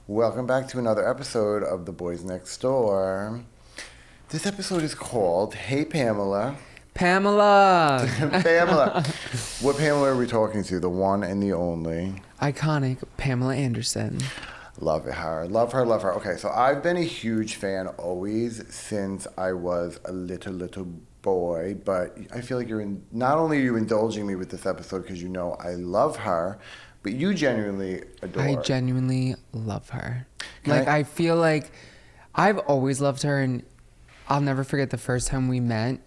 Welcome back to another episode of The Boys Next Door. This episode is called Hey Pamela. Pamela! Pamela. What Pamela are we talking to? The one and the only. Iconic Pamela Anderson. Love her. Love her, love her. Okay, so I've been a huge fan always since I was a little boy, but I feel like not only are you indulging me with this episode because you know I love her, but you genuinely adore her. I genuinely love her. I feel like I've always loved her, and I'll never forget the first time we met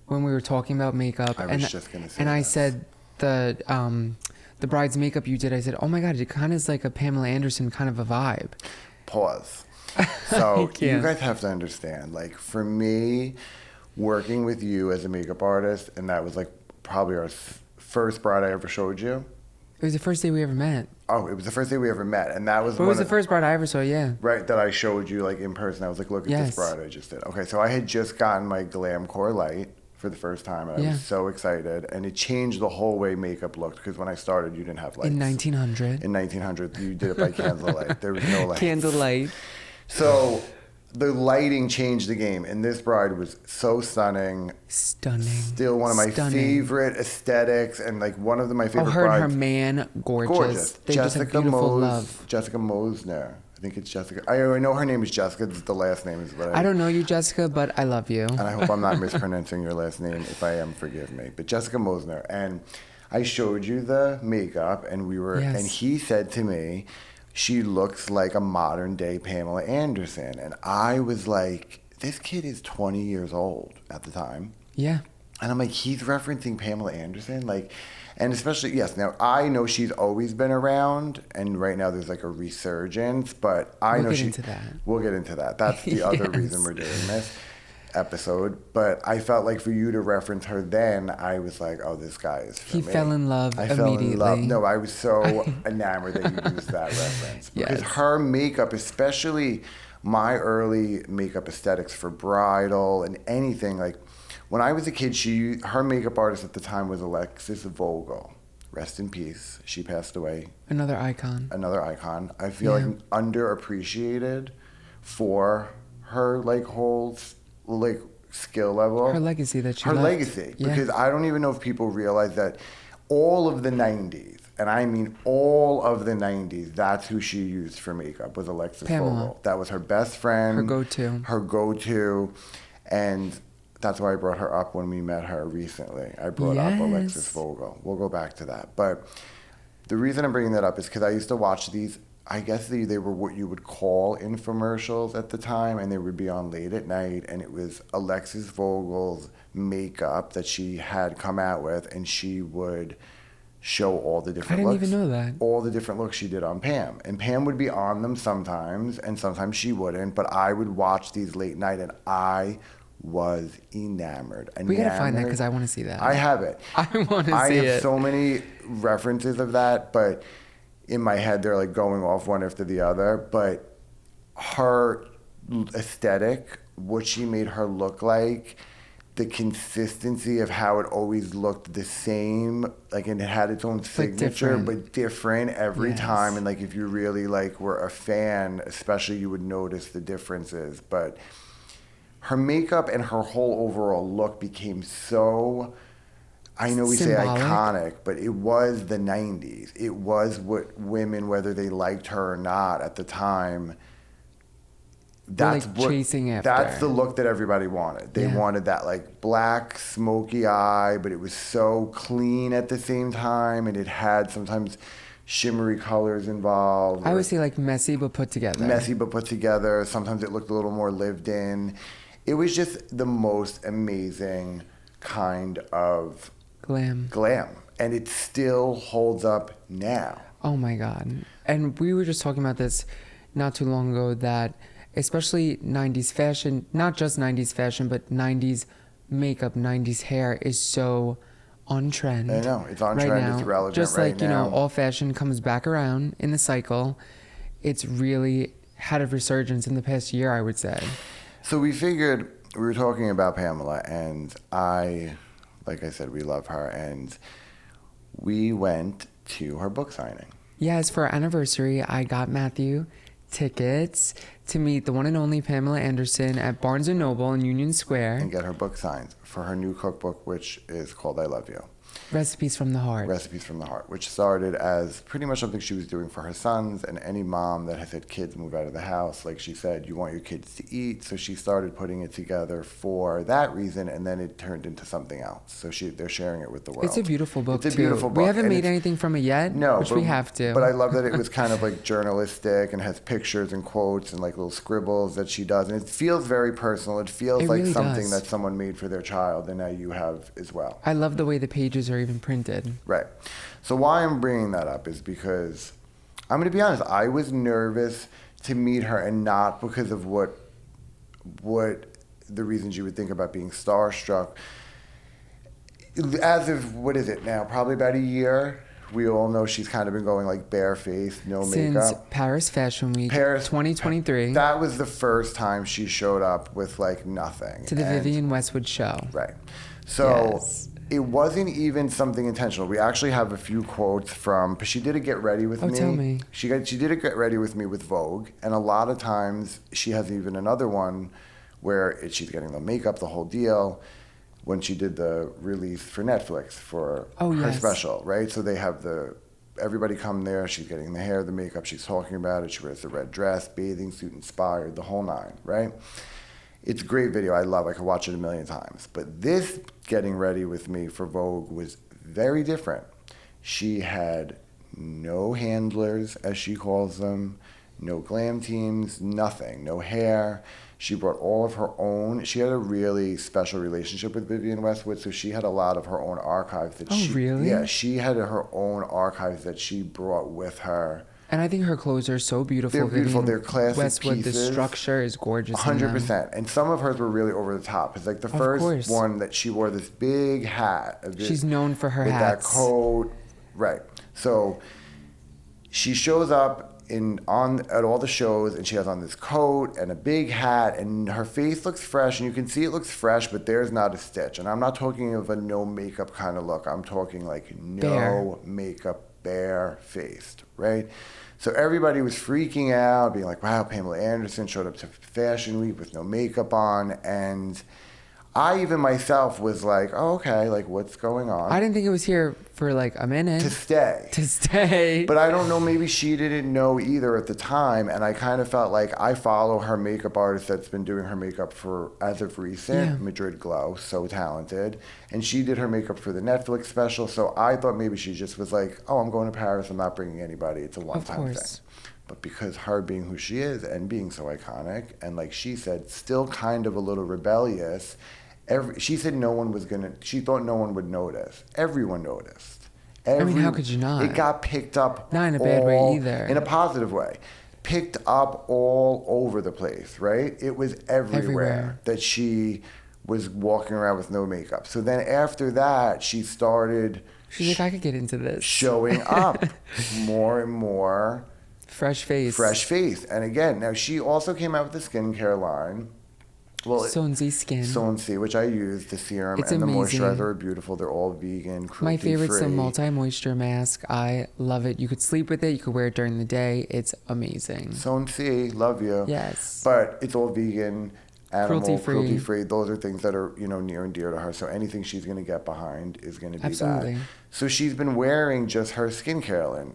when we were talking about makeup. I was just going to say And I this. said the bride's makeup you did, I said, oh my God, it kind of is like a Pamela Anderson kind of a vibe. Pause. So you can't. guys have to understand, like for me, working with you as a makeup artist, and that was like probably our first bride I ever showed you. It was the first day we ever met. Oh, it was the first day we ever met, and that was But it was the first bride I ever saw, yeah. right that I showed you like in person. I was like, look at this Yes. bride I just did. Okay, so I had just gotten my Glam Core Light for the first time, and I Yeah. was so excited, and it changed the whole way makeup looked because when I started, you didn't have lights. In 1900. In 1900, you did it by candlelight. There was no lights. Candlelight. So the lighting changed the game, and this bride was so stunning. Stunning. Still one of my favorite aesthetics, and like one of my favorite her and brides. her man, gorgeous. They just have beautiful love. Jessica Mosner. I think it's Jessica. I know her name is Jessica. The last name is, but I don't know you, Jessica, but I love you. and I hope I'm not mispronouncing your last name. If I am, forgive me. But Jessica Mosner, and I showed you the makeup, and Yes. and he said to me, she looks like a modern day Pamela Anderson, and I was like, this kid is 20 years old at the time, Yeah. and I'm like, he's referencing Pamela Anderson, like. And especially, yes, now I know she's always been around, and right now there's like a resurgence, but We'll get into that. We'll get into that. That's the other Yes. reason we're doing this episode. But I felt like for you to reference her then, I was like, oh, this guy is for He me. fell in love I fell in love. immediately. No, I was so enamored that you used that reference. Because Yes. her makeup, especially my early makeup aesthetics for bridal and anything, like, when I was a kid, her makeup artist at the time was Alexis Vogel. Rest in peace. She passed away. Another icon. Another icon. I feel Yeah. like underappreciated for her like whole like skill level. Her legacy that she Her left. legacy. Yeah. Because I don't even know if people realize that all of the 90s, and I mean all of the 90s, that's who she used for makeup, was Alexis Pamela. Vogel. That was her best friend. Her go-to. Her go-to. And that's why I brought her up when we met her recently. I brought up Alexis Yes. Vogel. We'll go back to that. But the reason I'm bringing that up is because I used to watch these. I guess they were what you would call infomercials at the time, and they would be on late at night, and it was Alexis Vogel's makeup that she had come out with, and she would show all the different didn't looks. even know that. All the different looks she did on Pam. And Pam would be on them sometimes, and sometimes she wouldn't, but I would watch these late night, and I was enamored. We gotta find that because I want to see that. I have it. I want to see I have it. so many references of that, but in my head they're like going off one after the other. But her aesthetic, what she made her look like, the consistency of how it always looked the same, like, and it had its own signature, different. but different every Yes. time. And like if you really like were a fan, especially, you would notice the differences. But her makeup and her whole overall look became so, I know we Symbolic. say iconic, but it was the 90s. It was what women, whether they liked her or not at the time, that's like what, chasing after. that's the look that everybody wanted. They Yeah. wanted that like black, smoky eye, but it was so clean at the same time, and it had sometimes shimmery colors involved. I always say like messy but put together. Messy but put together. Sometimes it looked a little more lived in. It was just the most amazing kind of Glam. and it still holds up now. Oh my God. And we were just talking about this not too long ago that especially 90s fashion, not just 90s fashion, but 90s makeup, 90s hair is so on trend. I know, it's on right trend, now. it's relevant Just right like, now. all fashion comes back around in the cycle. It's really had a resurgence in the past year, I would say. So we figured, we were talking about Pamela, and like I said, we love her, and we went to her book signing. Yes, for our anniversary, I got Matthew tickets to meet the one and only Pamela Anderson at Barnes & Noble in Union Square. And get her book signed for her new cookbook, which is called I Love You. Recipes from the Heart. Recipes from the Heart, which started as pretty much something she was doing for her sons and any mom that has had kids move out of the house. Like she said, you want your kids to eat. So she started putting it together for that reason, and then it turned into something else. So they're sharing it with the world. It's a beautiful book, It's a too. beautiful book. We haven't made anything from it yet, no, which we have to. But I love that it was kind of like journalistic and has pictures and quotes and like little scribbles that she does. And it feels very personal. It feels like really something does. that someone made for their child and now you have as well. I love the way the pages are even printed. Right. So why I'm bringing that up is because I'm going to be honest. I was nervous to meet her, and not because of what the reasons you would think about being starstruck. As of, what is it now? Probably about a year. We all know she's kind of been going like barefaced, no makeup. Since Paris Fashion Week, Paris 2023. That was the first time she showed up with like nothing. To the Vivienne Westwood show. Right. So Yes. it wasn't even something intentional. We actually have a few quotes from, but she did a get ready with me. Tell me. She did a get ready with me with Vogue, and a lot of times she has even another one where she's getting the makeup, the whole deal, when she did the release for Netflix for her yes. special, right? So they have everybody come there. She's getting the hair, the makeup. She's talking about it. She wears the red dress, bathing suit inspired, the whole nine, right? It's a great video. I love it. I could watch it a million times. But this getting ready with me for Vogue was very different. She had no handlers, as she calls them, no glam teams, nothing, no hair. She brought all of her own. She had a really special relationship with Vivienne Westwood, so she had a lot of her own archives that she. Really? Yeah, she had her own archives that she brought with her. And I think her clothes are so beautiful. They're beautiful. Vivienne They're classic Westwood, pieces. the structure is gorgeous. 100%. And some of hers were really over the top. It's like the first one that she wore this big hat. She's known for her with hats. That coat. Right. So she shows up at all the shows, and she has on this coat and a big hat, and her face looks fresh, and you can see it looks fresh, but there's not a stitch. And I'm not talking of a no makeup kind of look. I'm talking like no makeup, bare-faced, right? So everybody was freaking out, being like, wow, Pamela Anderson showed up to Fashion Week with no makeup on. And I even myself was like, oh, okay, like what's going on? I didn't think it was here for like a minute. To stay. But I don't know, maybe she didn't know either at the time. And I kind of felt like I follow her makeup artist that's been doing her makeup for, as of recent, Madrid Glow, so talented. And she did her makeup for the Netflix special. So I thought maybe she just was like, oh, I'm going to Paris. I'm not bringing anybody. It's a one-time thing. But because her being who she is and being so iconic, and like she said, still kind of a little rebellious, she said she thought no one would notice. Everyone noticed. I mean, how could you not? It got picked up. Not in a bad way either. In a positive way. Picked up all over the place, right? It was everywhere. That she was walking around with no makeup. So then after that, she started... She's like, I could get into this. Showing up more and more. Fresh face. And again, now she also came out with the skincare line. Well, Sonzi Skin. Sonzi, which I use, the serum It's and amazing. the moisturizer are beautiful. They're all vegan, cruelty-free. My favorite's the multi-moisture mask. I love it. You could sleep with it. You could wear it during the day. It's amazing. Sonzi, love you. Yes. But it's all vegan, animal, cruelty-free. Those are things that are, near and dear to her. So anything she's going to get behind is going to be Absolutely. that. So she's been wearing just her skincare,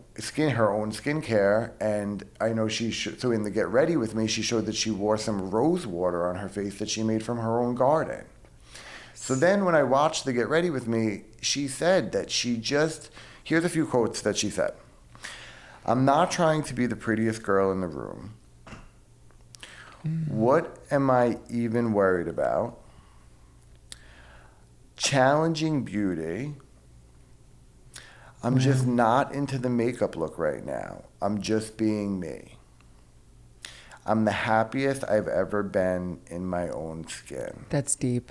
her own skincare, and I know so in the Get Ready With Me, she showed that she wore some rose water on her face that she made from her own garden. So then when I watched the Get Ready With Me, she said that here's a few quotes that she said. I'm not trying to be the prettiest girl in the room. What am I even worried about? Challenging beauty. I'm just not into the makeup look right now. I'm just being me. I'm the happiest I've ever been in my own skin. That's deep.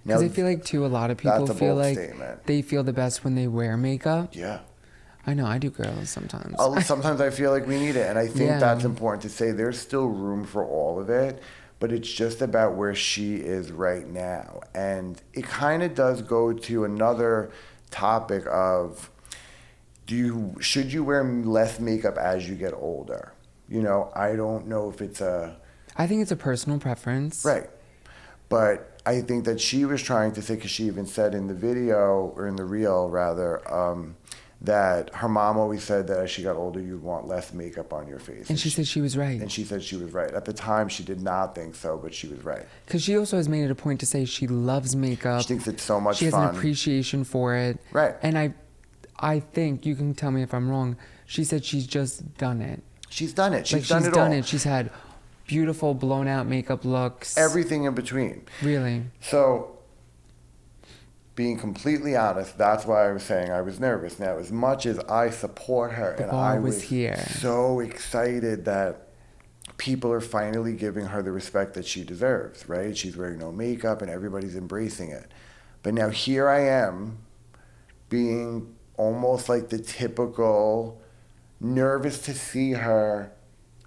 Because I feel like, too, a lot of people feel like they feel the best when they wear makeup. Yeah. I know, I do, girls, sometimes. Sometimes I feel like we need it. And I think that's important to say. There's still room for all of it. But it's just about where she is right now. And it kind of does go to another topic of... should you wear less makeup as you get older? You know, I don't know if it's I think it's a personal preference. right. But I think that she was trying to say, because she even said in the video, or in the reel rather, that her mom always said that as she got older, you'd want less makeup on your face. And she said she was right. And she said she was right. At the time, she did not think so, but she was right. Because she also has made it a point to say she loves makeup. She thinks it's so much fun. She has an appreciation for it. Right. And I think, you can tell me if I'm wrong, she said she's just done it. She's done it. She's done it. She's had beautiful blown out makeup looks. Everything in between. Really. So, being completely honest, that's why I was saying I was nervous. Now, as much as I support her, The and bar I was was here. so excited that people are finally giving her the respect that she deserves, right? She's wearing no makeup and everybody's embracing it. But now here I am being almost like the typical nervous to see her.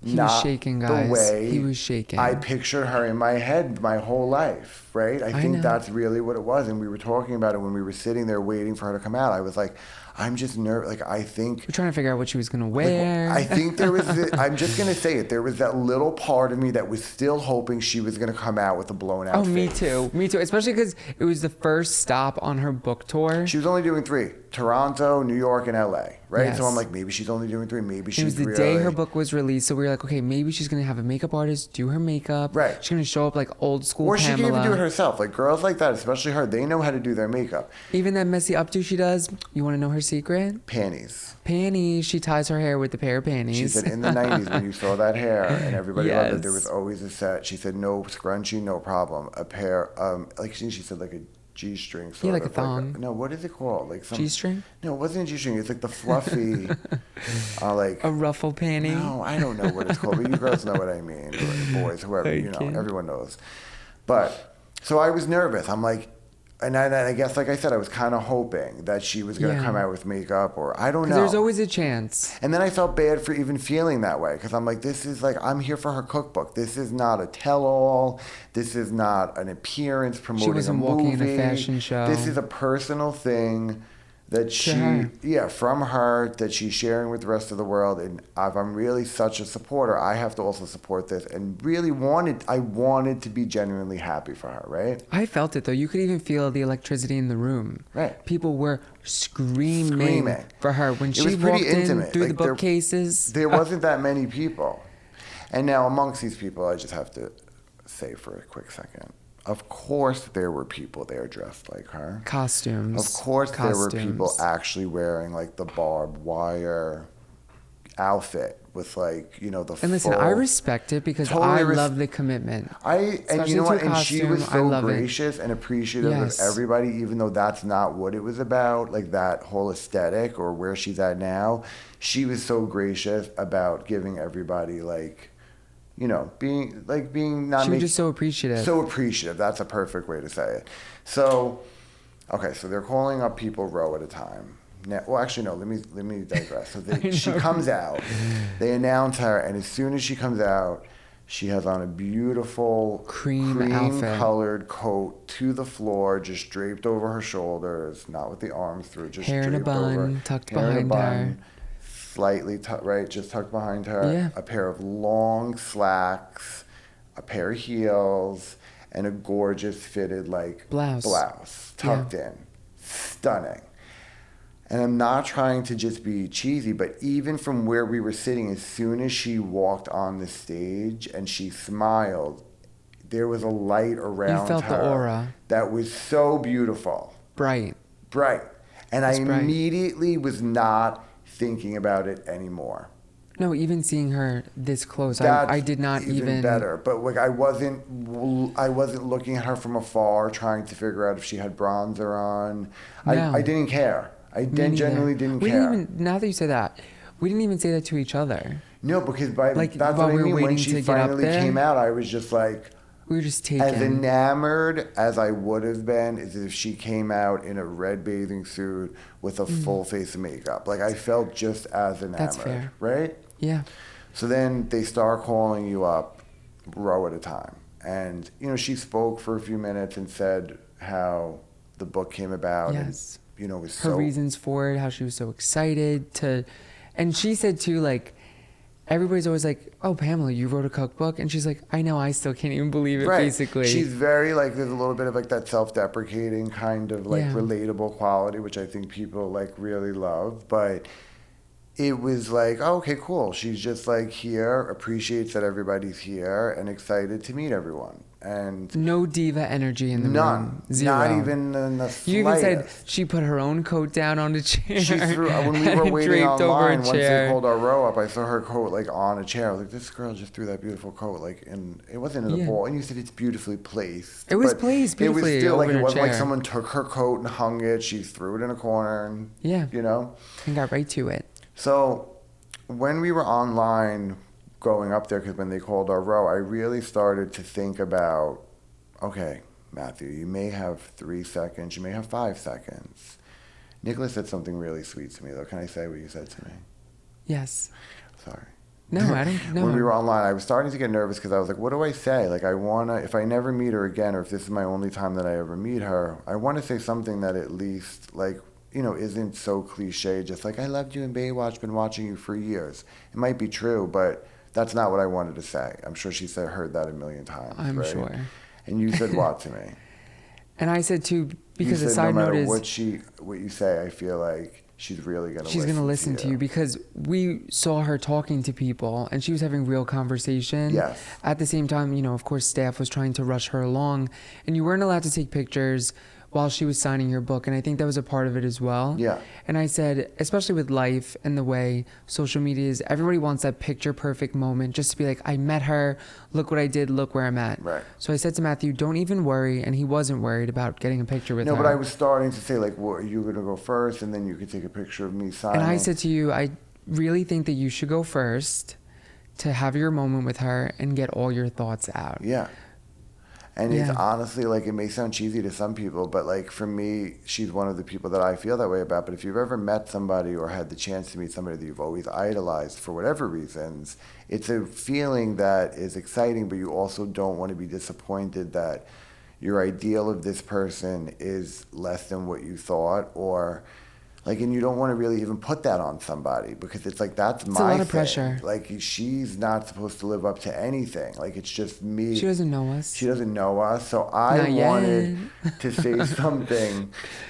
He was shaking, guys. The way he was shaking. I pictured her in my head my whole life, right? I think know. that's really what it was. And we were talking about it when we were sitting there waiting for her to come out. I was like, I'm just nervous. Like, I think... We're trying to figure out what she was going to wear. I think there was... I'm just going to say it. There was that little part of me that was still hoping she was going to come out with a blown out face. Me too. Me too. Especially because it was the first stop on her book tour. She was only doing 3. Toronto, New York, and LA, right? Yes. So I'm like, maybe she's only doing 3. Maybe she's It was the day her book was released, so we were like, okay, maybe she's gonna have a makeup artist do her makeup. Right. She's gonna show up like old school Or Pamela. she can even do it herself. Like, girls like that, especially her, they know how to do their makeup. Even that messy updo she does. You want to know her secret? Panties. Panties. She ties her hair with a pair of panties. She said in the 90s when you saw that hair and everybody loved it, Yes. there was always a set. She said, no scrunchie, no problem. A pair, like she said, like a G-string sort Yeah, like of. a thong. No, what is it called? Like some G-string? No, it wasn't a G-string. It's like the fluffy, like A ruffle panty. No, I don't know what it's called, but you girls know what I mean. Or boys, whoever, Okay. everyone knows. But so I was nervous. I'm like, and I guess, like I said, I was kind of hoping that she was going to come out with makeup, or I don't know. There's always a chance. And then I felt bad for even feeling that way, because I'm like, this is like, I'm here for her cookbook. This is not a tell-all. This is not an appearance promoting a movie. She wasn't walking in a fashion show. This is a personal thing that from her, that she's sharing with the rest of the world. And if I'm really such a supporter, I have to also support this. And really I wanted to be genuinely happy for her, right? I felt it though. You could even feel the electricity in the room. Right. People were screaming for her when she walked in through the bookcases. There wasn't that many people. And now amongst these people, I just have to say for a quick second, of course there were people there dressed like her. Costumes. Of course there were people actually wearing like the barbed wire outfit with like, the And listen, I respect it because I love the commitment. And you know what? And she was so gracious and appreciative Yes. of everybody, even though that's not what it was about, like that whole aesthetic or where she's at now. She was so gracious about giving everybody like, being not. She was just so appreciative. So appreciative. That's a perfect way to say it. So, okay, so they're calling up people row at a time. Now, well, actually, no. Let me digress. So she comes out. They announce her, and as soon as she comes out, she has on a beautiful cream-colored coat to the floor, just draped over her shoulders, not with the arms through, just hair in a bun, tucked behind her. Slightly just tucked behind her. Yeah. A pair of long slacks, a pair of heels, and a gorgeous fitted blouse tucked in. Stunning. And I'm not trying to just be cheesy, but even from where we were sitting, as soon as she walked on the stage and she smiled, there was a light around her. You felt the aura. That was so beautiful. Bright. And I immediately was not thinking about it anymore. No, even seeing her this close, I did not even better. But like I wasn't looking at her from afar, trying to figure out if she had bronzer on. No. I didn't care. I genuinely didn't care. Didn't even, now that you say that, we didn't even say that to each other. No, because that's what I mean. When she finally came out, I was just like, we were just taken. As enamored as I would have been as if she came out in a red bathing suit with a full face of makeup. Like, I felt just as enamored. That's fair. Right? Yeah. So then they start calling you up row at a time. And, she spoke for a few minutes and said how the book came about. Yes. And, was her reasons for it, how she was so excited to... And she said, too, like... everybody's always like, oh, Pamela, you wrote a cookbook? And she's like, I know, I still can't even believe it, Right. basically. She's very like, there's a little bit of like that self-deprecating kind of like Yeah. relatable quality, which I think people like really love. But it was like, oh, okay, cool. She's just like here, appreciates that everybody's here, and excited to meet everyone. And No diva energy in the none, room. Zero. not even in the slightest. You even said she put her own coat down on a chair. She threw, when we and were it waiting draped over online, a once they chair. pulled our row up, I saw her coat like on a chair. I was like, this girl just threw that beautiful coat like in, it wasn't in a Yeah. bowl. And you said it's beautifully placed. It was but placed beautifully It was still over like, it her wasn't like chair. someone took her coat and hung it. She threw it in a corner and, Yeah. you know? And got right to it. So when we were online going up there, because when they called our row, I really started to think about, okay, Matthew, you may have 3 seconds, you may have 5 seconds. Nicholas said something really sweet to me, though. Can I say what you said to me? Yes. Sorry. No, I don't know. When we were online, I was starting to get nervous because I was like, what do I say? Like, I want to, if I never meet her again, or if this is my only time that I ever meet her, I want to say something that at least, like, you know, isn't so cliche, just like, I loved you in Baywatch, been watching you for years. It might be true, but that's not what I wanted to say. I'm sure she heard that a million times. I'm right? sure. And you said what to me? And I said too, because you the said side no note matter is what you say, I feel like she's really going to she's going to listen to you because we saw her talking to people and she was having real conversation. Yes. At the same time, you know, of course, staff was trying to rush her along and you weren't allowed to take pictures while she was signing your book. And I think that was a part of it as well. Yeah. And I said, especially with life and the way social media is, everybody wants that picture perfect moment just to be like, I met her, look what I did, look where I'm at. Right. So I said to Matthew, don't even worry. And he wasn't worried about getting a picture with her. No, but I was starting to say, like, well, you going to go first, and then you could take a picture of me signing. And I said to you, I really think that you should go first to have your moment with her and get all your thoughts out. Yeah. And Yeah. it's honestly, like, it may sound cheesy to some people, but, like, for me, she's one of the people that I feel that way about. But if you've ever met somebody or had the chance to meet somebody that you've always idolized for whatever reasons, it's a feeling that is exciting, but you also don't want to be disappointed that your ideal of this person is less than what you thought, or like, and you don't want to really even put that on somebody because it's like, that's It's my a lot thing. of pressure. Like, she's not supposed to live up to anything. Like, it's just me. She doesn't know us. She doesn't know us. So I Not yet. wanted to say something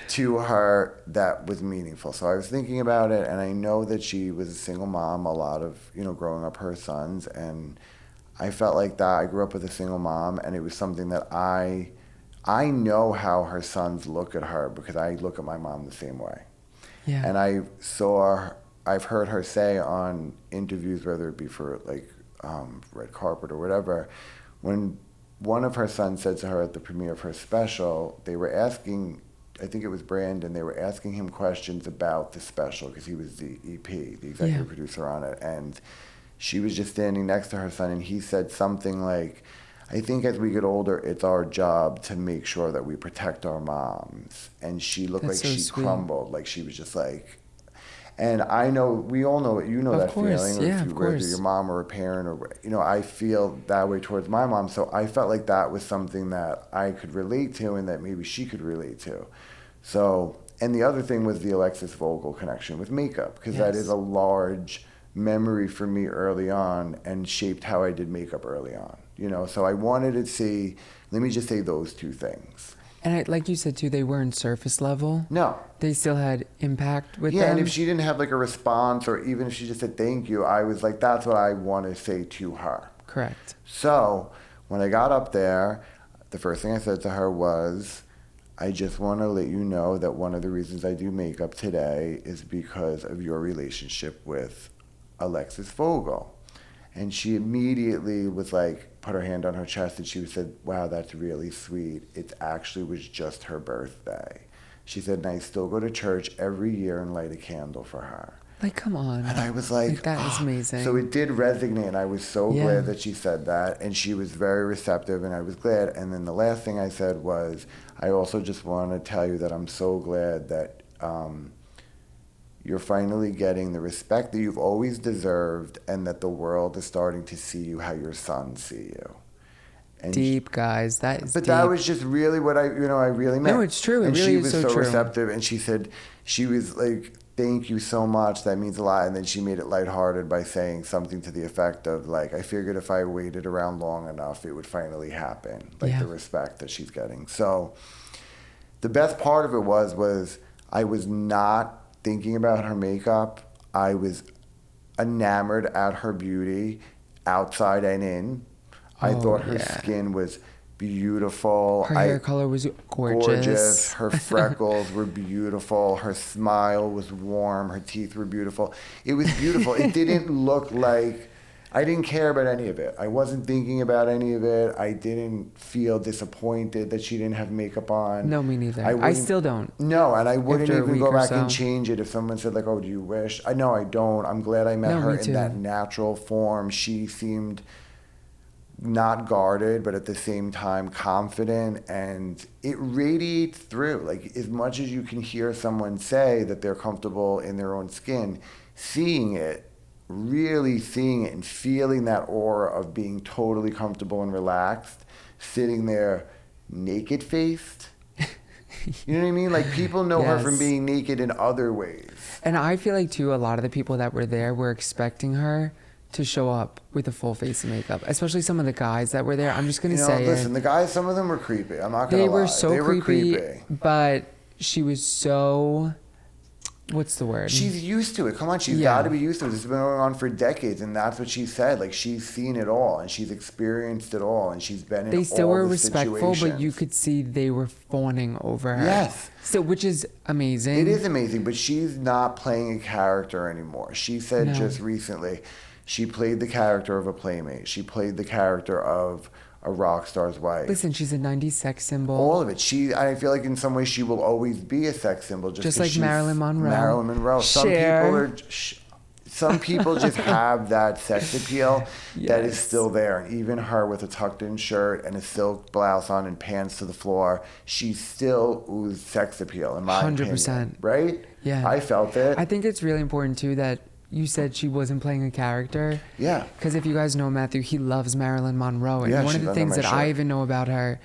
to her that was meaningful. So I was thinking about it, and I know that she was a single mom, a lot of, you know, growing up her sons, and I felt like that. I grew up with a single mom, and it was something that I know how her sons look at her because I look at my mom the same way. Yeah. And I've heard her say on interviews, whether it be for like red carpet or whatever, when one of her sons said to her at the premiere of her special, they were asking, I think it was Brandon, they were asking him questions about the special because he was the EP, the executive producer on it. And she was just standing next to her son, and he said something like, I think as we get older, it's our job to make sure that we protect our moms. And she looked That's like so she sweet. crumbled, like she was just like, and I know, we all know it, you know Of that course, feeling, yeah, if you, of whether course. your mom or a parent, or, you know, I feel that way towards my mom. So I felt like that was something that I could relate to and that maybe she could relate to. So, and the other thing was the Alexis Vogel connection with makeup, because that Yes. is a large memory for me early on and shaped how I did makeup early on. You know, so I wanted to see, let me just say those two things. And like you said too, they weren't surface level. No. They still had impact with Yeah, them. and if she didn't have like a response, or even if she just said thank you, I was like, that's what I want to say to her. Correct. So when I got up there, the first thing I said to her was, I just want to let you know that one of the reasons I do makeup today is because of your relationship with Alexis Vogel. And she immediately was like, put her hand on her chest, and she said, wow, that's really sweet. It actually was just her birthday. She said, and I still go to church every year and light a candle for her. Like, come on. And I was like, that is amazing. So it did resonate, and I was so Yeah. glad that she said that, and she was very receptive, and I was glad. And then the last thing I said was, I also just want to tell you that I'm so glad that you're finally getting the respect that you've always deserved, and that the world is starting to see you how your sons see you. And Deep, guys. That is but deep. that was just really what I really meant. No, it's true. It And really she is was so so true. receptive, and she said she was like, thank you so much. That means a lot. And then she made it lighthearted by saying something to the effect of like, I figured if I waited around long enough, it would finally happen. Like the respect that she's getting. So the best part of it was I was not thinking about her makeup. I was enamored at her beauty, outside and in. I thought her skin was beautiful. Her hair color was gorgeous. Her freckles were beautiful. Her smile was warm. Her teeth were beautiful. It was beautiful. It didn't look like... I didn't care about any of it. I wasn't thinking about any of it. I didn't feel disappointed that she didn't have makeup on. No, me neither. I still don't. No, and I wouldn't even go back and change it if someone said like, oh, do you wish? I don't. I'm glad I met her in that natural form. She seemed not guarded, but at the same time confident, and it radiates through. Like, as much as you can hear someone say that they're comfortable in their own skin, really seeing it and feeling that aura of being totally comfortable and relaxed, sitting there naked faced. You know what I mean? Like, people know her from being naked in other ways. And I feel like too, a lot of the people that were there were expecting her to show up with a full face of makeup, especially some of the guys that were there. I'm just gonna say, listen, the guys, some of them were creepy. I'm not gonna lie. They were so creepy, but she was so... What's the word? She's used to it. Come on, she's got to be used to it. This has been going on for decades, and that's what she said. Like, she's seen it all, and she's experienced it all, and she's been in all the situations. They still were respectful, but you could see they were fawning over her. Yes. So, which is amazing. It is amazing, but she's not playing a character anymore. She said just recently, she played the character of a playmate. She played the character of a rock star's wife. Listen, she's a 90s sex symbol. All of it. I feel like in some ways she will always be a sex symbol. Just like Marilyn Monroe. Marilyn Monroe. Some people just have that sex appeal that is still there. And even her with a tucked-in shirt and a silk blouse on and pants to the floor, she still oozed sex appeal, in my 100%. Opinion. Right? Yeah. I felt it. I think it's really important, too, that you said she wasn't playing a character. Yeah. Because if you guys know Matthew, he loves Marilyn Monroe. And one of the things that I even know about her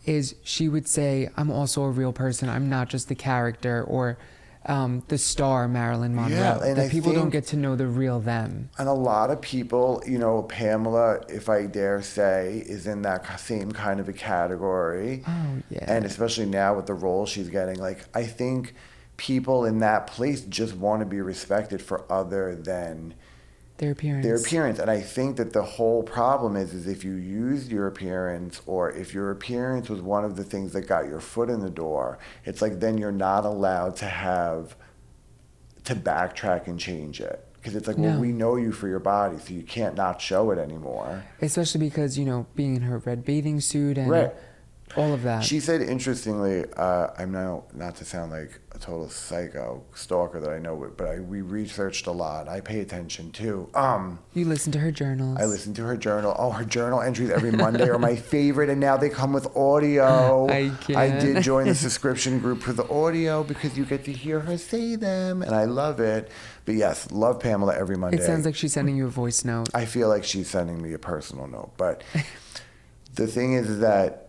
is she would say, I'm also a real person. I'm not just the character or the star Marilyn Monroe. Yeah, and that people don't get to know the real them. And a lot of people, Pamela, if I dare say, is in that same kind of a category. Oh, yeah. And especially now with the role she's getting, like, I think people in that place just want to be respected for other than their appearance. And I think that the whole problem is if you used your appearance, or if your appearance was one of the things that got your foot in the door, it's like then you're not allowed to backtrack and change it. Because it's like, well, we know you for your body, so you can't not show it anymore. Especially because, being in her red bathing suit and all of that. She said, interestingly, I'm now, not to sound like a total psycho stalker that I know, but we researched a lot. I pay attention too. You listen to her journals. I listen to her journal. Oh, her journal entries every Monday are my favorite, and now they come with audio. I did join the subscription group for the audio because you get to hear her say them, and I love it. But yes, love Pamela every Monday. It sounds like she's sending you a voice note. I feel like she's sending me a personal note. But the thing is that,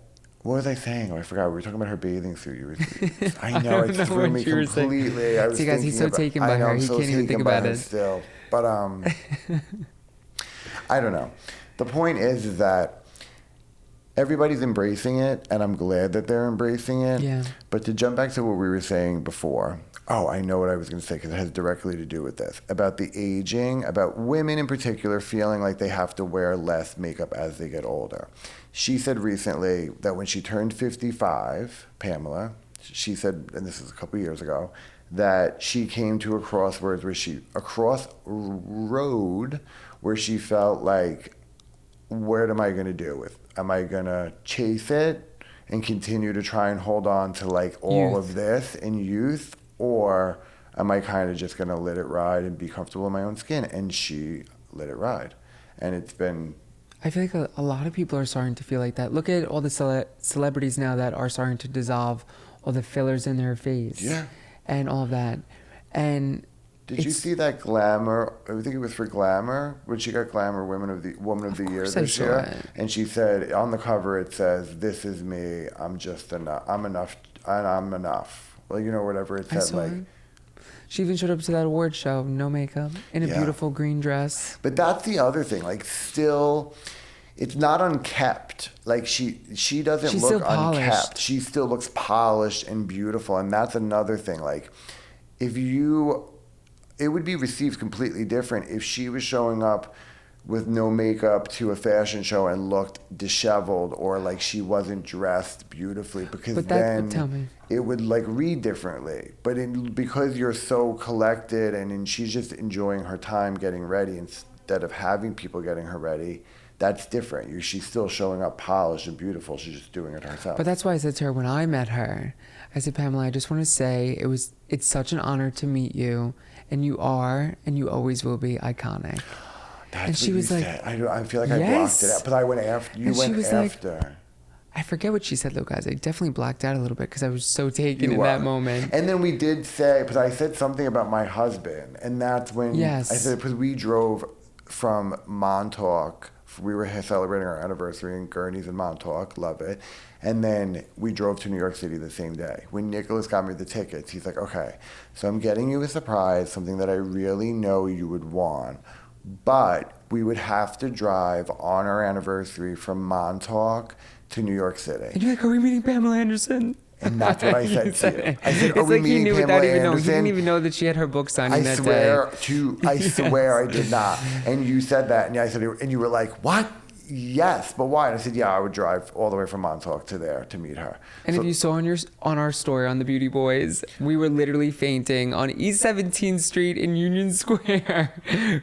what was I saying? Oh, I forgot. We were talking about her bathing suit. I know, it threw me completely. See, guys, he's so taken by her. He can't even think about it still. But I don't know. The point is that everybody's embracing it, and I'm glad that they're embracing it. Yeah. But to jump back to what we were saying before, I know what I was going to say because it has directly to do with this, about the aging, about women in particular feeling like they have to wear less makeup as they get older. She said recently that when she turned 55, Pamela, she said, and this is a couple years ago, that she came to a crossroad where she felt like, what am I going to do with? Am I going to chase it and continue to try and hold on to like all of this in youth? Or am I kind of just going to let it ride and be comfortable in my own skin? And she let it ride. And it's been... I feel like a lot of people are starting to feel like that. Look at all the celebrities now that are starting to dissolve all the fillers in their face. Yeah. And all of that. And did you see that Glamour? I think it was for Glamour when she got Glamour Woman of the Year this year. And she said on the cover it says, "This is me. I'm just enough. I'm enough, and I'm enough." Well, whatever it said. She even showed up to that award show, no makeup, in a beautiful green dress. But that's the other thing. Like, still, it's not unkept. Like, she doesn't She's look still polished. unkept. She still looks polished and beautiful. And that's another thing. Like, it would be received completely different if she was showing up with no makeup to a fashion show and looked disheveled, or like she wasn't dressed beautifully, because then it would like read differently. But because you're so collected and she's just enjoying her time getting ready instead of having people getting her ready, that's different. She's still showing up polished and beautiful. She's just doing it herself. But that's why I said to her when I met her, I said, Pamela, I just want to say it's such an honor to meet you, and you are and you always will be iconic. That's and she was like, I feel like I blocked it out, but I went after you. Went after. Like, I forget what she said though, guys. I definitely blacked out a little bit because I was so taken in that moment. And then we did say, because I said something about my husband, and that's when I said, because we drove from Montauk. We were celebrating our anniversary in Gurney's in Montauk, love it. And then we drove to New York City the same day. When Nicholas got me the tickets, he's like, okay, so I'm getting you a surprise, something that I really know you would want. But we would have to drive on our anniversary from Montauk to New York City. And you're like, are we meeting Pamela Anderson? And that's what I said to you. I said, are we like meeting Pamela Anderson? He didn't even know that she had her book signing that day. I swear I did not. And you said that, and I said, and you were like, what? Yes, but why? And I said, yeah, I would drive all the way from Montauk to there to meet her. And if you saw on our story on the Beauty Boys, we were literally fainting on East 17th Street in Union Square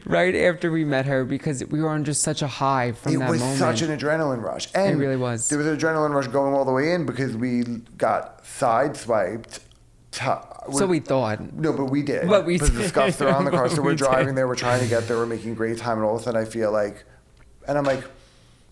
right after we met her, because we were on just such a high from that moment. It was such an adrenaline rush. And it really was. There was an adrenaline rush going all the way in because we got sideswiped. So we thought. No, but we did. But we did. The scuffs are on the car, so we're driving there, we're trying to get there, we're making great time, and all of a sudden I feel like, and I'm like,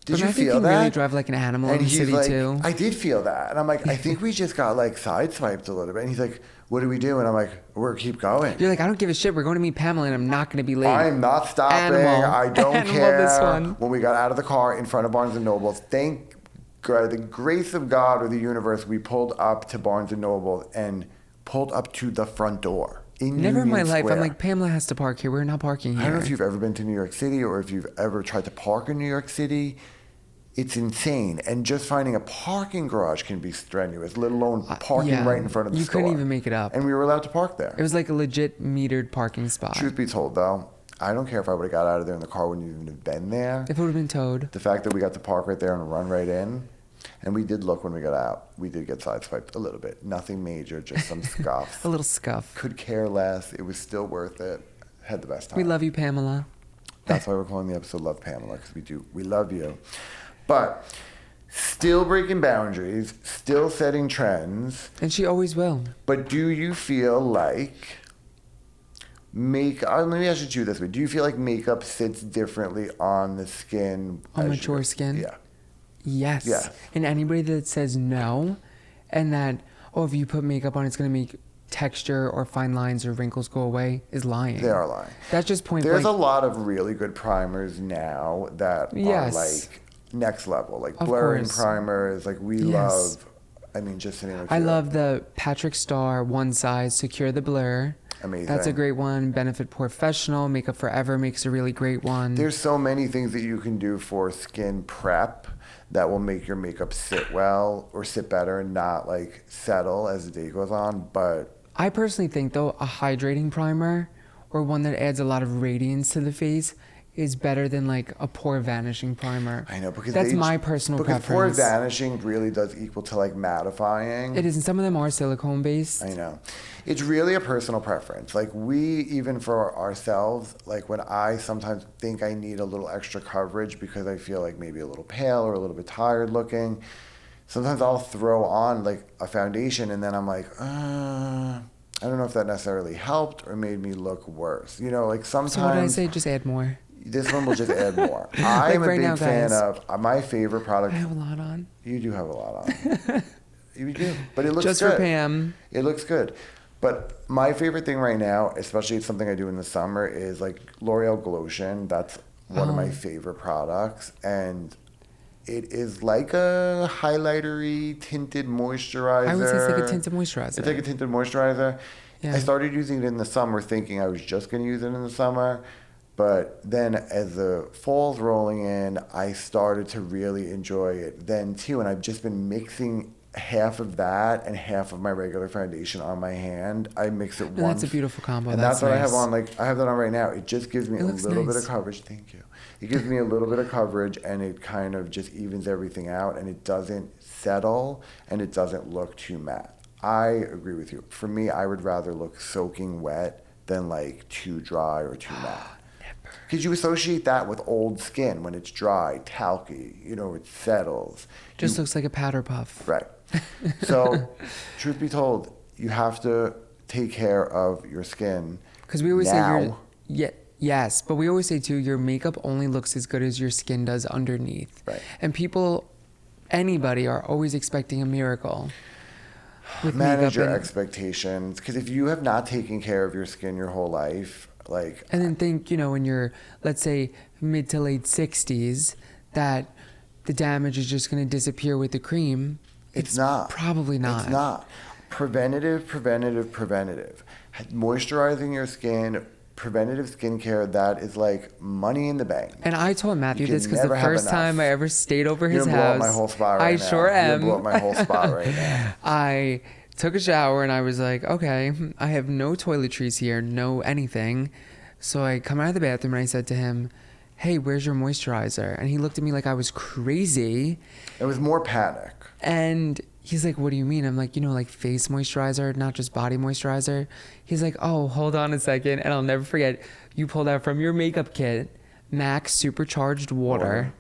did you feel that? Really drive like an animal in the city too. I did feel that, and I'm like, I think we just got like sideswiped a little bit. And he's like, what do we do? And I'm like, we're keep going. You're like, I don't give a shit. We're going to meet Pamela, and I'm not going to be late. I'm not stopping. I don't care. This one. When we got out of the car in front of Barnes and Noble, thank God, the grace of God or the universe, we pulled up to Barnes and Noble and pulled up to the front door. Never in my life. I'm like, Pamela has to park here. We're not parking here. I don't know if you've ever been to New York City or if you've ever tried to park in New York City. It's insane. And just finding a parking garage can be strenuous, let alone parking right in front of the store. You couldn't even make it up. And we were allowed to park there. It was like a legit metered parking spot. Truth be told, though, I don't care if I would have got out of there in the car, wouldn't even have been there. If it would have been towed. The fact that we got to park right there and run right in. And we did look when we got out. We did get sideswiped a little bit. Nothing major, just some scuffs. A little scuff. Could care less. It was still worth it. Had the best time. We love you, Pamela. That's why we're calling the episode Love Pamela, because we love you. But still breaking boundaries, still setting trends. And she always will. But do you feel like maybe I should do this way. Do you feel like makeup sits differently on the skin? On mature skin? Yeah. Yes. Yeah. And anybody that says no, and that, oh, if you put makeup on, it's going to make texture or fine lines or wrinkles go away, is lying. They are lying. That's just point There's blank. a lot of really good primers now that are like next level, like blurring primers. Like we love, I mean, just to name a few. I love the Patrick Starr One Size Secure the Blur. Amazing. That's a great one. Benefit Professional, Makeup Forever makes a really great one. There's so many things that you can do for skin prep that will make your makeup sit well or sit better and not like settle as the day goes on. But I personally think though a hydrating primer or one that adds a lot of radiance to the face is better than like a pore vanishing primer. I know, because that's my personal preference. Pore vanishing really does equal to like mattifying. It is, and some of them are silicone based. I know. It's really a personal preference. Like we, even for ourselves, like when I sometimes think I need a little extra coverage because I feel like maybe a little pale or a little bit tired looking, sometimes I'll throw on like a foundation and then I'm like, I don't know if that necessarily helped or made me look worse. You know, like sometimes. So what did I say? Just add more. This one will just add more. I'm a big fan of my favorite product. I have a lot on. You do have a lot on. You do, but it looks just good. For Pam. It looks good. But my favorite thing right now, especially it's something I do in the summer, is like L'Oreal Glotion. That's one of my favorite products, and it is like a highlightery tinted moisturizer. I would say it's like a tinted moisturizer. It's like a tinted moisturizer. Yeah. I started using it in the summer thinking I was just going to use it in the summer. But then as the fall's rolling in, I started to really enjoy it then too. And I've just been mixing half of that and half of my regular foundation on my hand. I mix it once. That's a beautiful combo. And that's what I have on. Like, I have that on right now. It just gives me a little bit of coverage. Thank you. It gives me a little bit of coverage, and it kind of just evens everything out, and it doesn't settle, and it doesn't look too matte. I agree with you. For me, I would rather look soaking wet than like too dry or too matte. Because you associate that with old skin when it's dry, talky, it settles. Just looks like a powder puff. Right. So, truth be told, you have to take care of your skin. Because we always say yes, but we always say too, your makeup only looks as good as your skin does underneath. Right. And anybody are always expecting a miracle. Manage your expectations. Because if you have not taken care of your skin your whole life, and then think, in your, let's say, mid to late 60s, that the damage is just going to disappear with the cream. It's not. Probably not. It's not. Preventative. Moisturizing your skin, preventative skincare, that is like money in the bank. And I told Matthew this because the first time I ever stayed over his house. You're blow up my whole spot right now. I sure am. You're blow up my whole spot right now. I took a shower and I was like, okay, I have no toiletries here, no anything. So I come out of the bathroom and I said to him, hey, where's your moisturizer? And he looked at me like I was crazy. It was more panic. And he's like, what do you mean? I'm like, like face moisturizer, not just body moisturizer. He's like, oh, hold on a second. And I'll never forget, you pulled out from your makeup kit, Max supercharged water.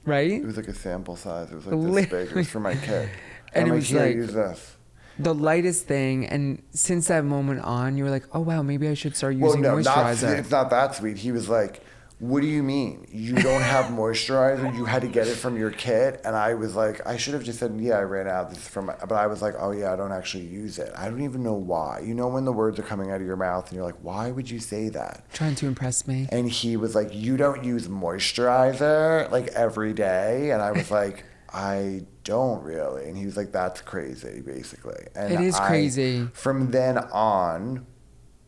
Right? It was like a sample size. It was like this big. It was for my kid. And it was like, use this. The lightest thing, and since that moment on, you were like, oh wow, maybe I should start using moisturizer. It's not that sweet. He was like, what do you mean? You don't have moisturizer? You had to get it from your kit? And I was like, I should have just said, yeah, I ran out. This is from, but I was like, oh yeah, I don't actually use it. I don't even know why. When the words are coming out of your mouth and you're like, why would you say that? Trying to impress me. And he was like, you don't use moisturizer like every day? And I was like, I don't really. And he was like, that's crazy, basically. And it is crazy. From then on,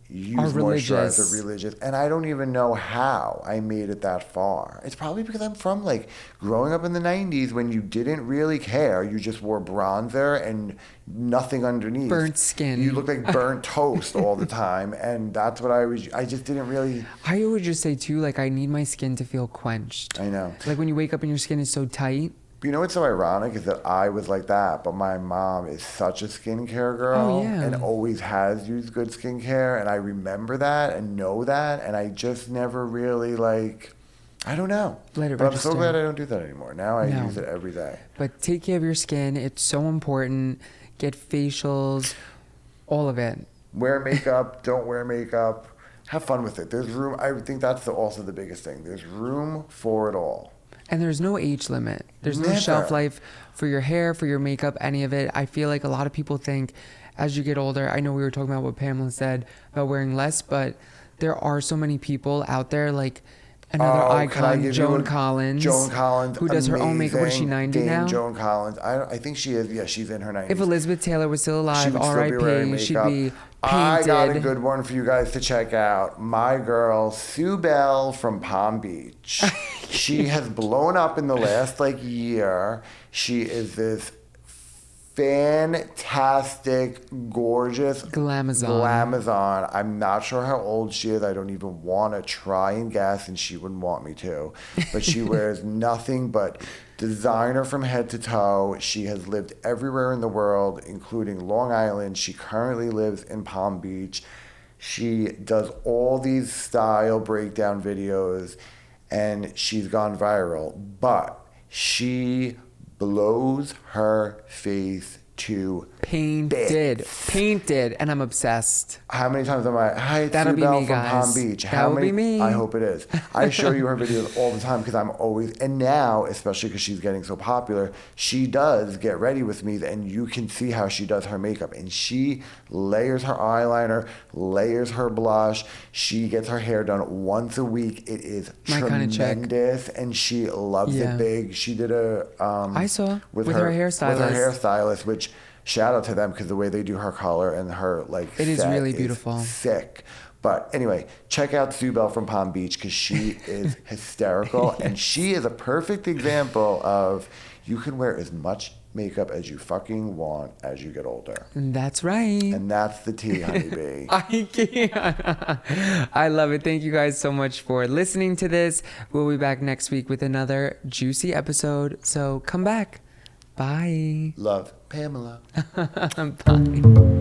use moisturizer, religious. And I don't even know how I made it that far. It's probably because I'm from growing up in the 90s when you didn't really care. You just wore bronzer and nothing underneath. Burnt skin. You look like burnt toast all the time. And that's what I just didn't really. I would just say too, I need my skin to feel quenched. I know. Like when you wake up and your skin is so tight. You know what's so ironic is that I was like that, but my mom is such a skincare girl and always has used good skincare, and I remember that and know that, and I just never really I don't know. But I'm so glad I don't do that anymore. Now I use it every day. But take care of your skin. It's so important. Get facials, all of it. Wear makeup, don't wear makeup. Have fun with it. There's room. I think that's also the biggest thing. There's room for it all. And there's no age limit. There's no shelf life for your hair, for your makeup, any of it. I feel like a lot of people think as you get older, I know we were talking about what Pamela said about wearing less, but there are so many people out there another icon, Joan Collins. Joan Collins, who does her own makeup. What is she, 90 Dame now? Joan Collins. I think she is. Yeah, she's in her 90s. If Elizabeth Taylor was still alive, R.I.P., she'd be painted. I got a good one for you guys to check out. My girl, Sue Bell from Palm Beach. She has blown up in the last year. She is this fantastic, gorgeous glamazon. I'm not sure how old she is. I don't even want to try and guess, and she wouldn't want me to. But she wears nothing but designer from head to toe. She has lived everywhere in the world, including Long Island. She currently lives in Palm Beach. She does all these style breakdown videos, and she's gone viral. But she blows her face to painted, and I'm obsessed. How many times am I? Hi, it's That'll Sue be Bell me, from guys. Palm Beach. That'll be me. I hope it is. I show you her videos all the time because I'm always, and now, especially because she's getting so popular, she does get ready with me, and you can see how she does her makeup. And she layers her eyeliner, layers her blush. She gets her hair done once a week. It is tremendous, and she loves it big. She did I saw with her hairstylist. With her hairstylist, which shout out to them because the way they do her color and her like It is set really beautiful. sick. But anyway, check out Sue Bell from Palm Beach because she is hysterical. And she is a perfect example of you can wear as much makeup as you fucking want as you get older. That's right. And that's the tea, honeybee. I can't. I love it. Thank you guys so much for listening to this. We'll be back next week with another juicy episode. So come back. Bye. Love, Pamela. Bye.